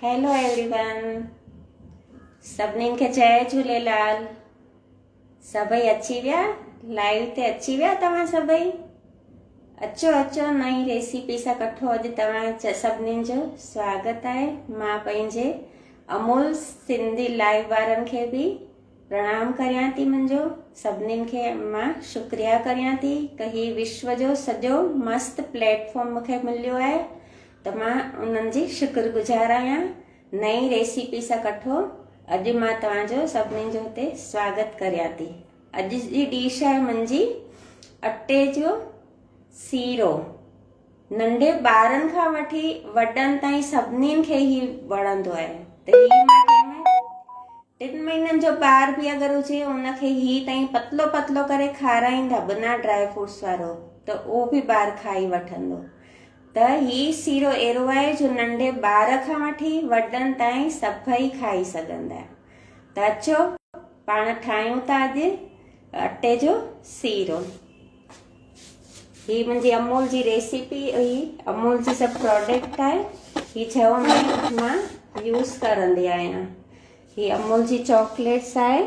Hello everyone. सभिनीनि खे जय झूलेलाल। सभई अची विया लाइव ते अची विया तव्हां सभई? अचो अचो, नई रेसिपी सां कठो अॼु तव्हां सभिनीनि जो स्वागत आहे। मां पंहिंजे अमूल सिंधी लाइव वारनि खे बि प्रणाम करियां थी। मुंहिंजो सभिनीनि खे मां शुक्रिया करियां थी कि ही विश्व जो सॼो मस्त प्लेटफॉर्म मूंखे मिलियो आहे, त मां उन्हनि जी शुक्रगुज़ार आहियां। नई रेसिपी सां कठो अॼु मां तव्हांजो सभिनीनि जो हिते स्वागत करियां थी। अॼु जी डिश आहे मुंहिंजी अटे जो सीरो। नंढे ॿारनि खां वठी वॾनि ताईं सभिनीनि खे ही वणंदो आहे। त ही मां कंहिंमें 3 महीननि जो ॿार बि अगरि हुजे उनखे ही ताईं पतलो पतलो करे खाराईंदा बिना ड्राई फ्रूट्स वारो, त उहो बि ॿार खाई वठंदो। त ही सीरो अहिड़ो आहे जो नंढे ॿार खां वठी वॾनि ताईं सभई खाई सघंदा। त अचो पाण ठाहियूं था अॼु अटे जो सीरो। ही मुंहिंजी अमूल जी रेसिपी हुई, अमूल जी सभु प्रोडक्ट आहे। ही 6 महीने मां यूज़ करंदी आहियां। ही अमूल जी चॉकलेट्स आहे,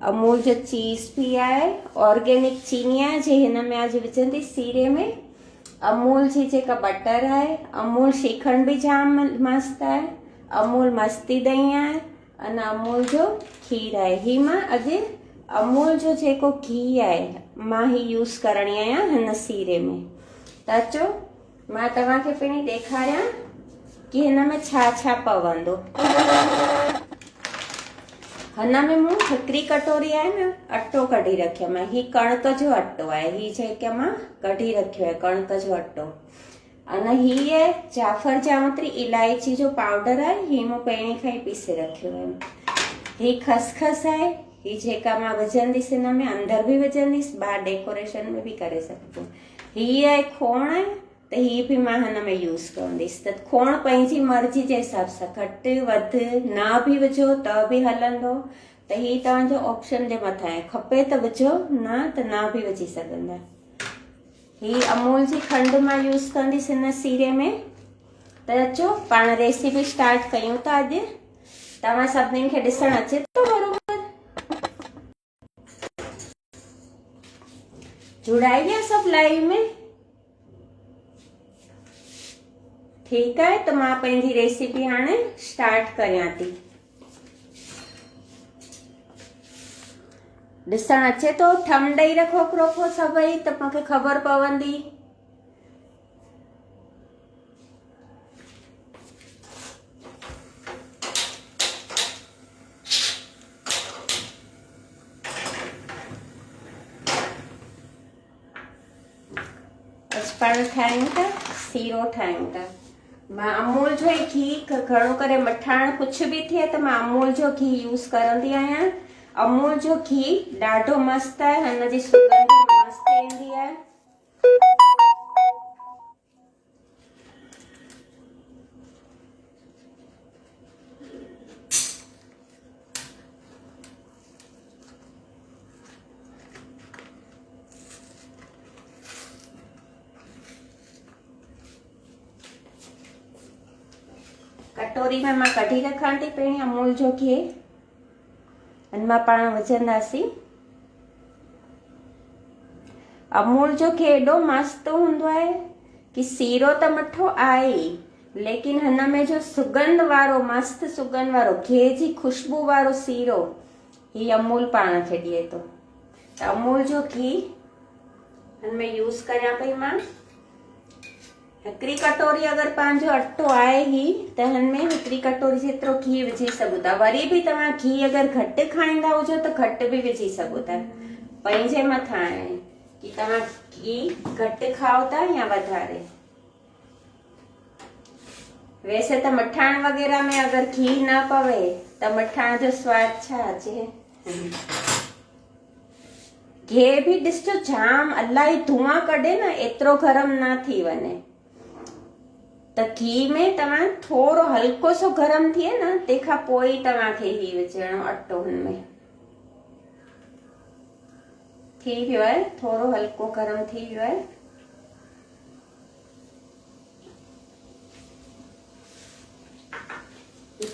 अमूल जो चीज़ भी आहे, ऑर्गेनिक चीनी आहे जे हिन में अॼु विझंदी सीरे में। अमूल जी जेका बटर आहे, अमूल श्रीखंड भी जाम मस्त आहे, अमूल मस्ती दही आहे, अने अमूल जो खीर आहे। ही मां अॼु अमूल जो जेको घी आहे मां ही यूज़ करणी आहियां हिन सीरे में। त अचो मां तव्हांखे पहिरीं ॾेखारियां कि हिन में छा छा पवंदो। हिन में मूं हिकिड़ी कटोरी आहे न अटो कढी रखियो मां। ही कणिक जो अटो आहे, ही जेके मां कढी रखियो आहे कणिक जो अटो। अने ही आहे जाफर जावित्री इलायची जो पाउडर आहे, ही मूं पहिरीं खां ई पीसे रखियो आहे। ही खसखस आहे, ही जेका मां विझंदीसि हिन में, अंदरि बि विझंदीसि, ॿाहिरि डेकोरेशन में बि करे सघिबो। ही आहे खोण, त ही बि मां हिन में यूज़ कंदीसि। त खोण पंहिंजी मर्ज़ी जे हिसाब सां घटि वधि न बि विझो त बि हलंदो। त ही तव्हांजो ऑप्शन जे मथां आहे, खपे त विझो, न त न बि विझी सघंदा। ही अमूल जी खंड मां यूज़ कंदीसि हिन सीरे में। त अचो पाण रेसिपी स्टार्ट कयूं था अॼु। तव्हां सभिनीनि खे ॾिसण अचे थो बरोबर? जुड़ाई विया सभु लाइव में? ठीकु आहे, त मां पंहिंजी रेसिपी हाणे स्टार्ट करियां थी। ॾिसण अचे थो? ठम ॾेई रखो क्रोफो सभई, त मूंखे ख़बर पवंदी। पाण ठाहियूं था सीरो, ठाहियूं था। मां अमूल जो ई घी घणो करे मठाण कुझु बि थिए त मां अमूल जो घी यूज़ करंदी आहियां। अमूल जो घी ॾाढो मस्त आहे, हिन जी सुगंध मस्त ईंदी आहे। कटोरी में मां कढी रखां थी पहिरीं अमूल जो घी, हिन मां पाण विझंदासीं। अमूल जो घी एॾो मस्त हूंदो आहे कि सीरो त मिठो आहे ई, लेकिन हिन में जो सुगंध वारो मस्त सुगंध वारो घी जी खुशबू वारो सीरो ही अमूल पाण खे ॾिए थो। त अमूल जो घी हिन में यूज़ करियां पई मां। हिकिड़ी कटोरी अगरि पंहिंजो अटो आहे ही, त हिन में हिकिड़ी कटोरी जेतिरो घी विझी सघो था। वरी बि तव्हां घी अगरि घटि खाईंदा हुजो त घटि बि विझी सघो था, पंहिंजे मथां आहे कि तव्हां घी घटि खाओ था या वधारे। वैसे त मिठाण वग़ैरह में अगरि घी न पवे त मिठाण जो स्वाद छा अचे। घी बि ॾिसजो जाम इलाही धुआं कढे न, एतिरो गरम न थी वञे। त घी में तव्हां थोरो हल्को सो गरम थिए न, तंहिंखां पोइ ई तव्हांखे ही विझणो अटो। हिन में थी वियो आहे, थोरो हल्को गरम थी वियो आहे।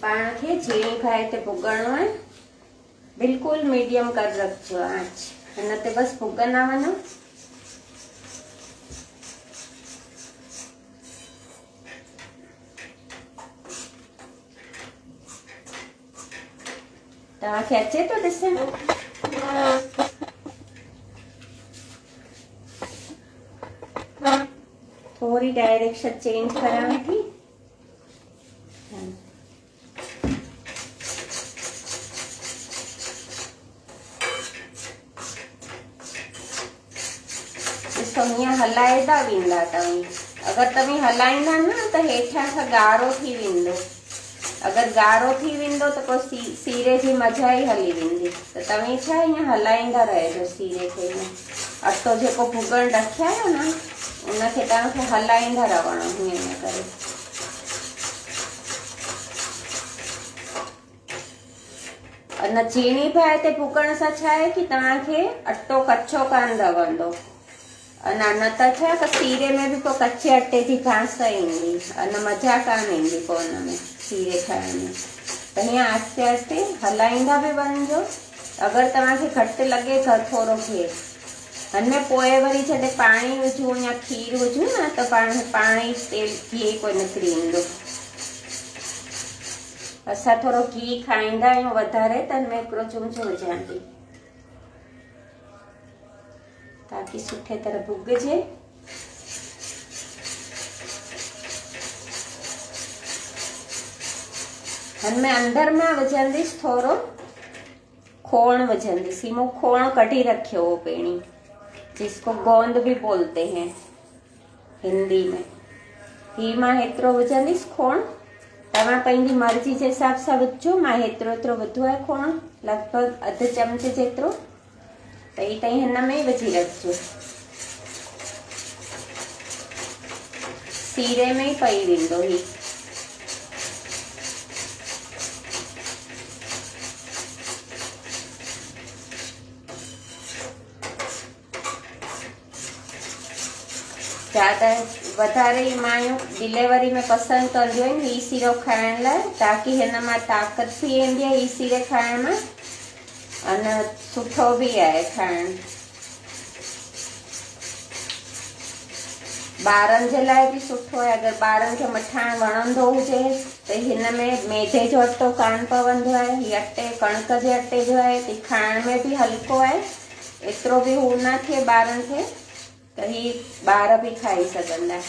पाण खे झीणी फ्राई ते भुॻणो आहे। बिल्कुल मीडियम कर रखजो आंच, हिन ते बस भुॻंदा वञो। तव्हांखे अचे तो ॾिसण? थोड़ी डायरेक्शन चेंज करां थी। ॾिसो हीअं हलाईंदा वेंदा तव्हीं। अगर तव्हीं हलाईंदा न त हेठां खां ॻाढ़ो थी वेंदो। अगर ॻाढ़ो थी वेंदो त पोइ सीरे जी मज़ा ई हली वेंदी। त तव्हीं छा हीअं हलाईंदा रहिजो सीरे खे। अटो जेको भुॻण रखिया आहियो न उनखे तव्हांखे हलाईंदा रहणो हीअं करे। अन झीणी फ्राई ते भुॻण सां छा आहे कि तव्हांखे अटो कच्चो कान रहंदो। अन न त छा त सीरे में भी पोइ कच्चे अटे जी बांस ईंदी, अन मज़ा कान ईंदी पोइ हुन में सीरे खाइण में। त हीअं आस्ते आस्ते हलाईंदा भी वञिजो। अगर तव्हांखे घटि लॻे त थोरो खे हिनमें पोइ वरी जॾहिं पाणी विझूं या खीर विझूं न त पाणी तेल घी कोई निकिरी ईंदो। असां थोरो घी खाईंदा आहियूं वधारे त हिनमें हिकिड़ो चमचो विझां थी ताकि सुठे तरह भुॻिजे। हिनमें अंदर में विझंदीसि थोरो खोण विझंदीसि। मूं खोण कढी रखियो हो पहिरीं, जिसको गोंद भी बोलते हैं हिंदी में। ही मां हेतिरो विझंदीसि खोण। तव्हां पंहिंजी मर्ज़ी जे हिसाब सां विझो। मां हेतिरो विधो आहे खोण, लॻभॻि अधु चमचे जेतिरो। त ही तई हिन में विझी रखजो। सीरे में ही पई वेंदो ही। ज़्यादा वधारे मायूं डिलीवरी में पसंदि कंदियूं आहिनि ही सीरो खाइण लाइ, ताकि हिन मां ताक़त भी ईंदी आहे ही सीरे खाइण में। अन सुठो भी आहे खाइण। ॿारनि जे लाइ भी सुठो आहे। अगर ॿारनि खे मिठाण वणंदो हुजे त हिन में मैदे जो अटो कान पवंदो आहे। ही कणिक जे अटे जो आहे त खाइण में भी हल्को आहे। एतिरो भी हू न थिए ॿारनि खे, त ही ॿार भी खाई सघंदा।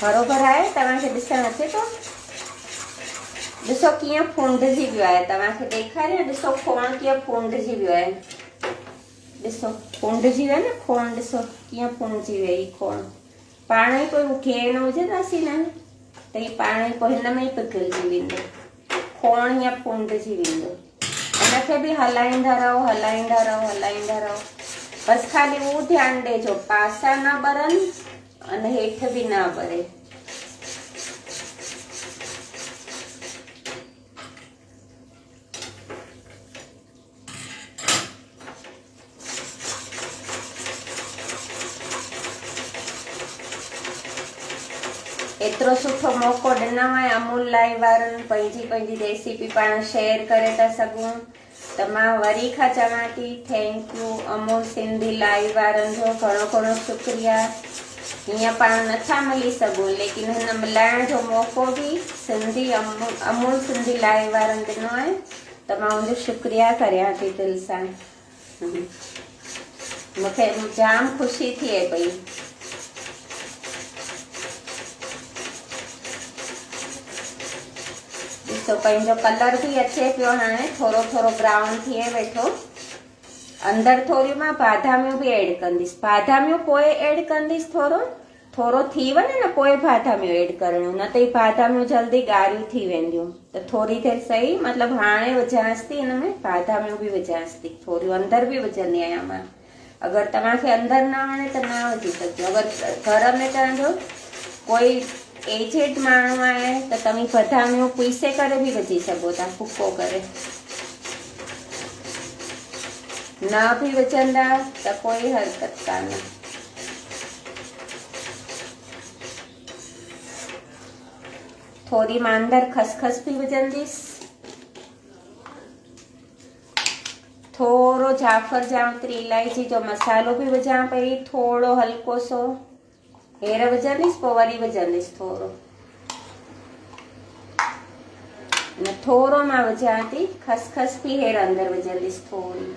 बरोबर आहे? तव्हांखे ॾिसण अचे थो? ॾिसो कीअं फूंडजी वियो आहे। तव्हांखे ॾेखारियां, ॾिसो खोण कीअं फूंडजी वियो आहे। ॾिसो फूंडजी वियो आहे न खोण, ॾिसो कीअं फूंडजी वई खोण। पाण ई कोई घेर न विझंदासीं न त ही पाण ई पोइ हिन में ई पिघलजी वेंदो। खोण हीअं फूंडजी वेंदो। हिनखे भी हलाईंदा रहो, हलाईंदा रहो, हलाईंदा रहो। बस खाली वो ध्यान ॾिजो पासा न ॿरनि अने हेठि भी न ॿरे। एतिरो सुठो मौक़ो ॾिनो आहे अमूल लाइव वारनि, पंहिंजी रेसिपी पाण शेयर करे था सघूं। त मां वरी खां चवां थी thank you Amul Sindhi live वारनि जो घणो घणो शुक्रिया। हीअं पाण नथा मिली सघूं, लेकिन हिन मिलाइण जो मौक़ो भी सिंधी अमूल सिंधी लाइव वारनि ॾिनो आहे। त मां उनजो शुक्रिया करियां थी दिलि सां। मूंखे जाम ख़ुशी थिए पई। तो पंहिंजो कलर भी अचे पियो हाणे, थोरो थोरो ब्राउन थिए वेठो। अंदर थोड़ी मां बादामियूं भी ऐड कंदीसि। बादामियूं पोइ ऐड कंदीसि, थोरो थी वञे न पोइ बादामियूं ऐड करणियूं, न त ही बादामियूं जल्दी ॻाढ़ियूं थी वेंदियूं। त थोड़ी देरि सही, मतलब हाणे विझांसि थी हिन में बादामियूं भी विझांसि थी, थोरियूं अंदर भी विझंदी आहियां मां। अगर तव्हांखे अंदर न वणे त न विझी सघजो। अगर घर में तव्हांजो कोई एजेड माण्हू आहे त तव्हीं बादामियूं पीसे करे भी विझी सघो था, फुको करे। न भी विझंदा त कोई हरकत कान्हे। थोरी मां अंदरि खसखस बि विझंदसि, थोरो जाफ़र जावित्री इलायची जो मसालो बि विझां पई, थोरो हल्को सो हेर विझंदसि, पोइ वरी विझंदसि थोरो, न थोरो मां विझां थी खसखस बि हेर अंदरि विझंदसि, थोरी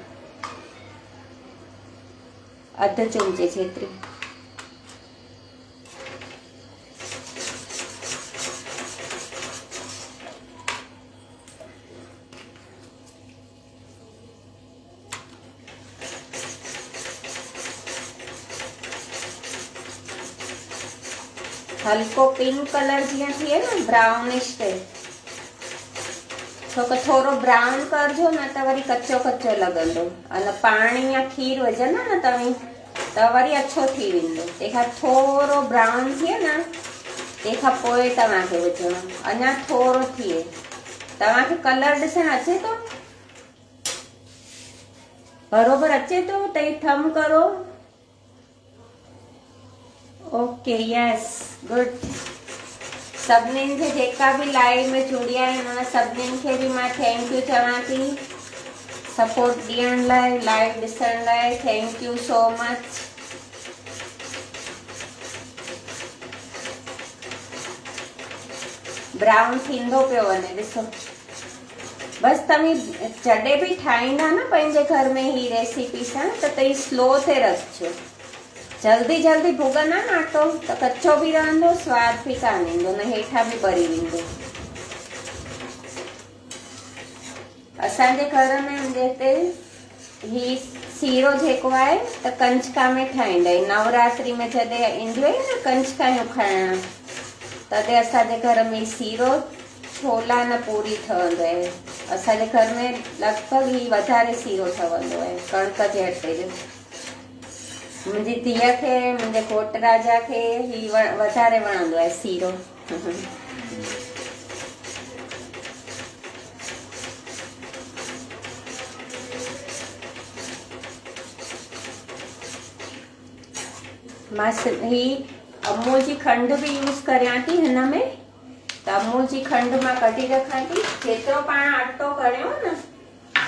अधु चमचे जेतिरी। हल्को पिंक कलर जीअं थिए न ब्राउनिश ते, छो कि थोरो ब्राउन करजो न त वरी कचो कचो लॻंदो, अन पाणी या खीर विझंदा न तव्हीं त वरी अछो थी वेंदो। तंहिंखां थोरो ब्राउन थिए न तंहिंखां पोइ तव्हांखे विझणो, अञा थोरो थिए। तव्हांखे कलर ॾिसणु अचे थो, बरोबर अचे थो, तई थम करो। ओके यस गुड। सभिनीनि खे जेका बि लाइव में जुड़िया आहिनि सभिनीनि खे बि मां थैंक यू चवां थी सपोर्ट ॾियण लाइ, लाइव ॾिसण लाइ। Thank you so much. Brown थींदो पियो वञे, ॾिसो बसि तव्हीं जॾहिं बि ठाहींदा न पंहिंजे घर में ही रेसिपी सां त तव्हीं स्लो ते रखिजो। जल्दी जल्दी भुॻंदा न अटो त कचो बि रहंदो, स्वाद बि कान ईंदो, न हेठां बि ॿरी वेंदो। असांजे घर में मुंहिंजे हिते ही सीरो जेको आहे त कंचका में ठाहींदा आहिनि। नवरात्रि में जॾहिं ईंदियूं आहिनि न कंचकायूं खाइण, तॾहिं असांजे घर में सीरो छोला न पूरी ठहंदो आहे। असांजे घर में लॻभॻि ही वधारे सीरो ठहंदो आहे कणिक जे अटे जो। मुंहिंजी धीअ खे, मुंहिंजे घोट राजा खे ही वधारे वणंदो आहे सीरो। मां ही अमूल जी खंड बि यूज़ करियां थी हिन में, त अमूल जी खंड मां कढी रखां थी। जेतिरो पाण अटो करियो न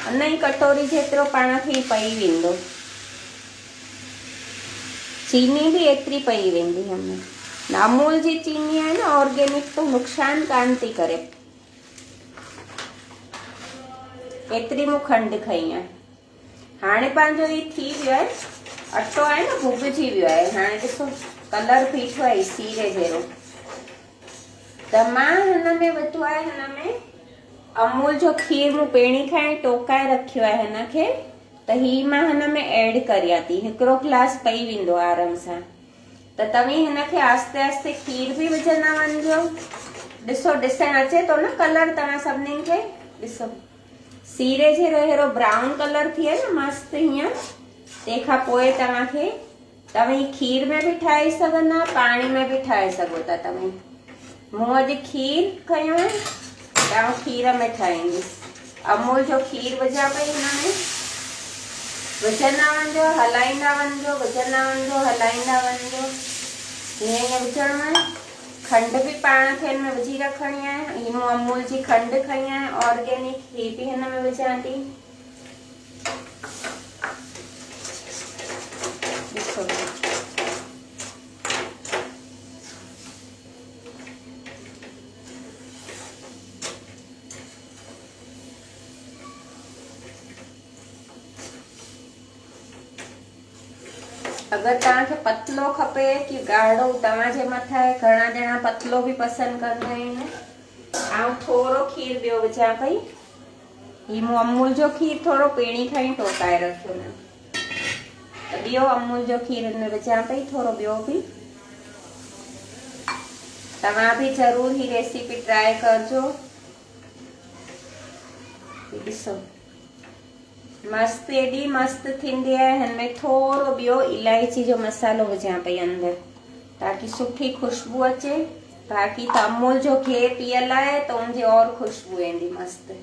उन ई कटोरी जेतिरो पाण खे पई वेंदो, चीनी बि एतिरी पई वेंदी हिनमें। अमूल जी चीनी आहे न ऑर्गेनिक, तो नुक़सान कान थी करे। एतिरी मूं खंड खई आहे। हाणे पंहिंजो ही थी वियो आहे, अटो आहे न भुॻिजी वियो आहे। हाणे ॾिसो कलर बीठो आहे सीरे जहिड़ो। त मां हिन में विधो आहे, हिन में अमूल जो खीर मूं पहिरीं खां ई टोकाए रखियो आहे हिन खे, त ही मां हिन में ऐड करियां थी। हिकिड़ो गिलास पई वेंदो आराम सां। त तव्हीं हिन खे आस्ते आस्ते खीर बि विझंदा वञिजो। ॾिसो ॾिसणु अचे थो न कलर तव्हां सभिनीनि खे, ॾिसो सीरे जहिड़ो अहिड़ो ब्राउन कलर थिए न मस्तु हीअं। तंहिंखां पोइ तव्हीं खीर में बि ठाहे सघंदा, पाणी में बि ठाहे सघो था तव्हीं। मूं अॼु खीर खयो आहे त खीर में ठाहींदसि। अमूल जो खीर विझां पई हिन में, विझंदा वञिजो, हलाईंदा वञिजो, विझंदा वञिजो, हलाईंदा वञिजो, हीअं हीअं विझणो आहे। खंड बि पाण खे हिन में विझी रखणी आहे। ही मूं अमूल जी खंड खई आहे ऑर्गेनिक, ही बि हिन में विझां थी। ॾिसो अगरि तव्हांखे पतलो खपे कि ॻाढ़ो, तव्हांजे मथां आहे। घणा ॼणा पतलो बि पसंदि कंदा आहिनि। ऐं थोरो खीर ॿियो विझां पई। ही मूं अमूल जो खीर थोरो पहिरीं खां ई टोकाए रखियो न, त ॿियो अमूल जो खीर हिन में विझां पई थोरो ॿियो बि। तव्हां बि ज़रूरु ही रेसिपी ट्राई कजो। ॾिसो मस्त, एॾी मस्त थींदी आहे। हिनमें थोरो ॿियो इलायची जो मसालो विझां पई अंदरि, ताकि सुठी खुशबू अचे। बाक़ी त अमूल जो घी पियल आहे त उनजी और खुशबू ईंदी मस्त।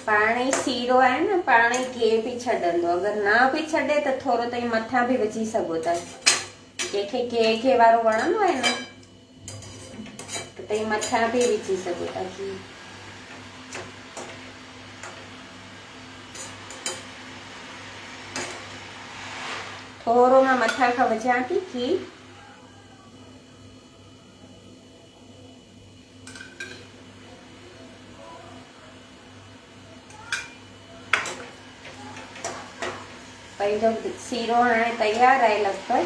पाणी सीरो आहे न पाणी गिह बि छॾंदो, अगरि न बि छॾे त थोरो ताईं मथां बि विझी सघो था। कंहिंखे गिह वारो वणंदो आहे न त तईं मथां बि विझी सघो था गिह। थोरो मां मथां खां विझां थी गिह। पंहिंजो सीरो हाणे तयार आहे लॻभॻि।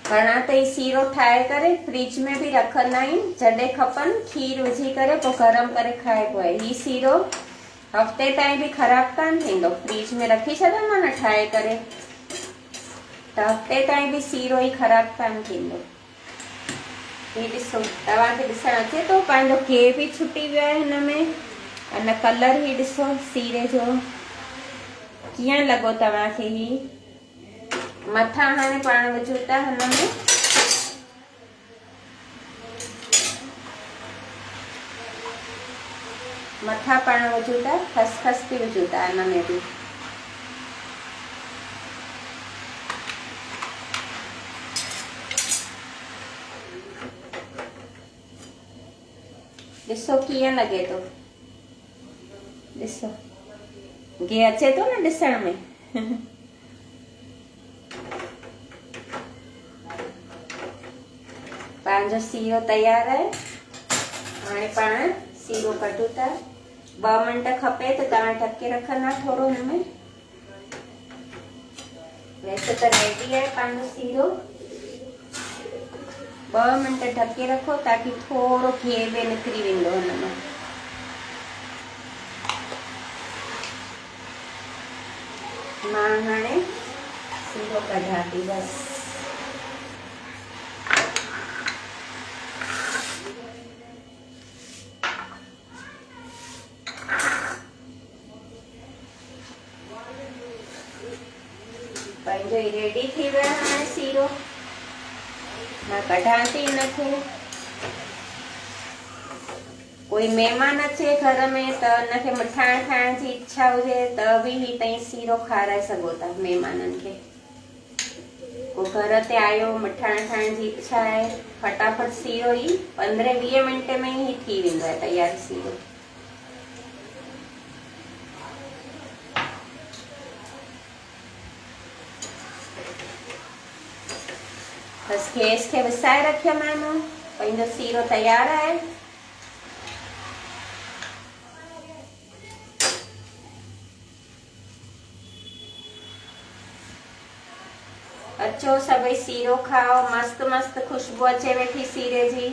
घणा त सीरो ठाहे करे फ्रिज में बि रखंदा आहिनि, जॾहिं खपनि खीर विझी करे पोइ गरम करे खाइबो आहे। हीउ सीरो हफ़्ते ताईं बि ख़राबु कान थींदो, फ्रिज में रखी छॾंदो न ठाहे करे त हफ़्ते ताईं बि सीरो ई ख़राबु कान थींदो। हीउ ॾिसो, तव्हांखे ॾिसणु अचे थो पंहिंजो गिह बि छुटी वियो आहे हिन में, अने कलर ही ॾिसो सीरे जो कीअं लॻो तव्हांखे। ही मथां हाणे पाण विझूं था हिन में मथां पाण विझूं था खसखस बि विझूं था हिन में बि। ॾिसो कीअं लॻे थो, ॾिसो गिह अचे थो न ॾिसण में। पंहिंजो सीरो तयार आहे। हाणे पाण सीरो कढूं था। 2 मिंट खपे त तव्हां ढके रखंदा थोरो हिन में। वैसे त रेडी आहे पंहिंजो सीरो। 2 मिंट ढके रखो ताकि थोरो गिह बि निकिरी वेंदो हिन में। मां हाणे सीरो कढां थी बस। पंहिंजो ई रेडी थी वियो आहे हाणे सीरो। मां कढां थी हिनखे। कोई महिमान अचे घर में त हुनखे मिठाइण खाइण जी इच्छा हुजे त बि ही तईं सीरो खाराए सघो था महिमाननि खे। को घर ते आयो मिठाइण खाइण जी इच्छा आहे, फटाफट सीरो ई 15-20 मिंट में ही थी वेंदो आहे तयार सीरो। बस गैस खे विसाए रखियमि, पंहिंजो सीरो तयार आहे। अचो सभई सीरो खाओ, मस्त मस्त खुशबू अचे वेठी सीरे जी।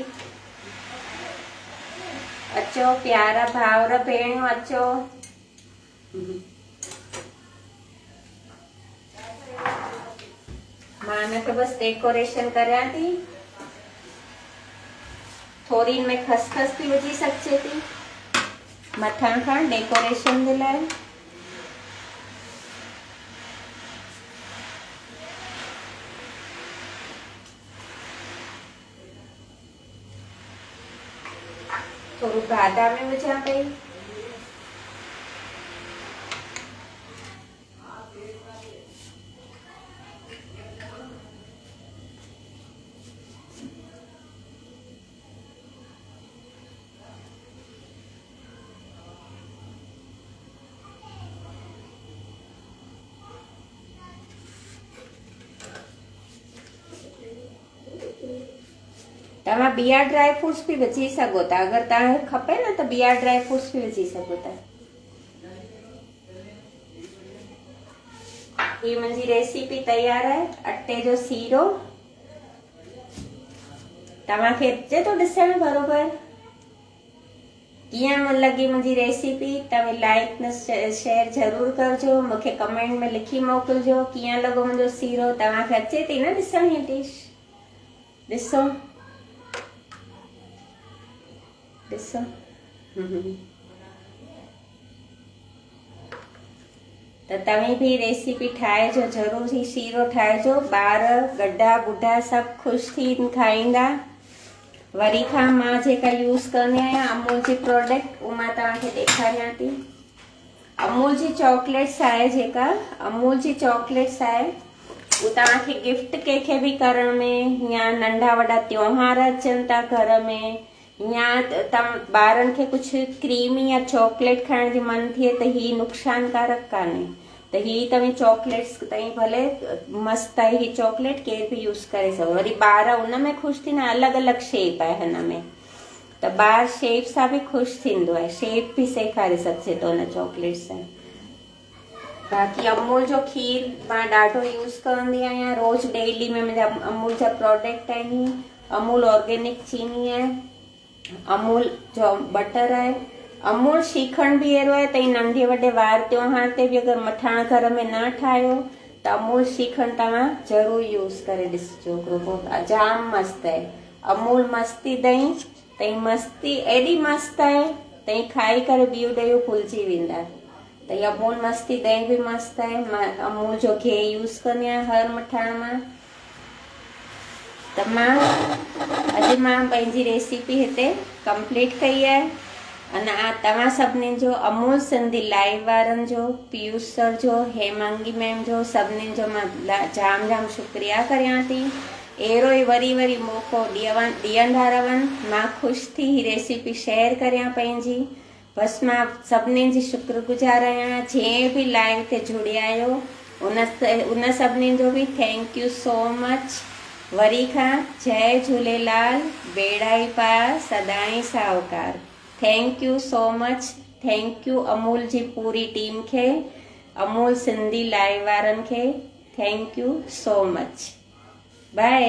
अचो प्यारा भाउर भेणियूं अचो। मां हिनखे बस डेकोरेशन करियां थी। थोरी इनमें खसखस भी विझी सघिजे थी मथां खां डेकोरेशन जे लाइ। थोरो बादाम विझां पई। तव्हां ॿिया ड्राई फ्रूट्स भी विझी सघो था, अगरि तव्हांखे खपे न त ॿिया ड्राई फ्रूट्स भी विझी सघो था। ये मुंहिंजी रेसिपी तयार है अटे जो सीरो। तव्हांखे अचे थो ॾिसण बरोबर कीअं लॻी मुंहिंजी रेसिपी। तव्हां लाइक न शेयर ज़रूर कजो, मूंखे कमेंट में लिखी मोकिलिजो कीअं लॻो मुंहिंजो सीरो। तव्हांखे अचे थी न ॾिसण ही डिश। ॾिसो ॾिसो त तव्हीं भी रेसिपी ठाहिजो ज़रूर। ही सीरो ठाहिजो, ॿार गड्ढा बुढ़ा सभु ख़ुशि थी खाईंदा। वरी खां मां जेका यूज़ कंदी आहियां अमूल जी प्रोडक्ट उहा मां तव्हांखे ॾेखारियां थी। अमूल जी चॉकलेट्स आहे जेका अमूल जी चॉकलेट्स आहे उहा तव्हांखे गिफ्ट कंहिंखे बि करण में या नंढा वॾा त्योहार अचनि था घर में या तव्हां ॿारनि खे कुझु क्रीमी या चॉकलेट खाइण जी मन थिए त हीअ नुक़सानकारक कान्हे। त हीअ तव्हां चॉकलेट्स ताईं भले मस्तु आहे हीअ चॉकलेट केर बि यूज़ करे सघो। वरी ॿार उन में ख़ुशि थींदा, अलॻि अलॻि शेप आहे हिन में त ॿार शेप सां बि ख़ुशि थींदो आहे, शेप बि सेखारे सघिजे थो हुन चॉकलेट सां। बाक़ी अमूल जो खीर मां ॾाढो यूज़ कंदी आहियां रोज़ डेली में। मुंहिंजा अमूल जा प्रोडक्ट आहिनि, अमूल ऑर्गेनिक चीनी आहे, अमूल जो बटर आहे, अमूल श्रीखंड बि अहिड़ो आहे त नंढे वॾे वार त्योहार ते बि अगरि मठाण घर में न ठाहियो त अमूल श्रीखंड तव्हां ज़रूरु यूज़ करे ॾिसिजो, जाम मस्तु आहे। अमूल मस्ती दही तई मस्ती एॾी मस्तु आहे तई खाई करे ॿियूं ॾयूं भुलिजी वेंदा। त इहा अमूल मस्ती दही बि मस्तु आहे। मां अमूल जो घी यूज़ कंदी आहियां हर मठाण मां। त अॼु मां पंहिंजी रेसिपी हिते कंप्लीट कई आहे। अना तव्हां सभिनीनि जो अमूल सिंधी लाइव वारनि जो, पीयूष सर जो, हेमांगी मैम जो, सभिनीनि जो मां जाम जाम शुक्रिया करियां थी। अहिड़ो ई वरी वरी मौक़ो ॾींदा रहनि। मां ख़ुशि थी ही रेसिपी शेयर करियां पंहिंजी। बसि मां सभिनीनि जी शुक्रगुज़ार आहियां जंहिं बि लाइव ते जुड़ी आहियो उन सभिनीनि जो बि थैंक यू सो मच। वरी खां जय झूलेलाल, बेड़ा पार सदाई सावकार। Thank you so much. Thank you Amul ji पूरी टीम खे, अमूल सिंधी लाइव वारनि खे। Thank you so much. By.